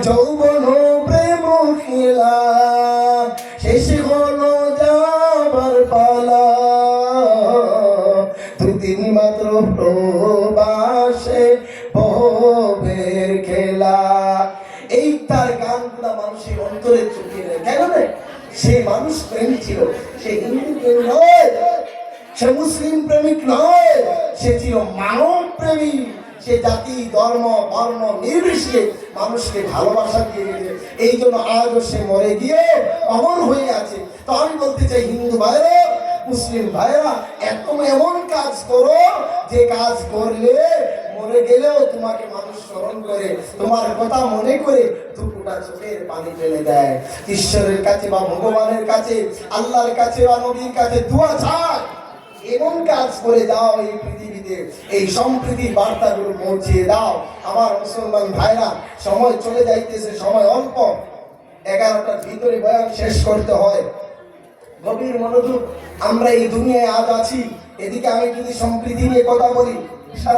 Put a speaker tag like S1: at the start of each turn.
S1: যৌবন প্রেম খেলা শেষ হলো যাবার পালা, দুদিন মাত্র প্রবাসে ভবের খেলা। এই তার গানগুলা মানুষের অন্তরে চুকিয়ে দেয়। কেন রে? সে মানুষ প্রেমিক ছিল, সে হিন্দু প্রেমিক নয়, সে মুসলিম প্রেমিক নয়, সে ছিল মানব প্রেমিক। সে জাতি ধর্ম বর্ণ নির্বিশেষে মানুষকে ভালোবাসা দিয়ে গেছে। এই জন্য আজও সে মরে গিয়ে অমর হয়ে আছে। তো আমি বলতে চাই, হিন্দু ভাইরা মুসলিম ভাইরা, এমন কাজ করো যে কাজ করলে মরে গেলেও তোমাকে মানুষ স্মরণ করে, তোমার কথা মনে করে দুপুটা চোখের পানি ফেলে দেয়। ঈশ্বরের কাছে বা ভগবানের কাছে, আল্লাহর কাছে বা নবীর কাছে দোয়া চায়। এমন কাজ করে দাও এই পৃথিবীতে, এই সম্প্রীতির বার্তাগুলো পৌঁছিয়ে দাও। আমার মুসলমান ভাইরা, সময় চলে যাইতেছে, সময় অল্প, 11টার ভিতরে বয়ান শেষ করতে হয়। গভীর মনোযোগ। আমরা এই দুনিয়ায় আজ আছি, এদিকে আমি যদি সম্প্রীতি নিয়ে কথা বলি, সারা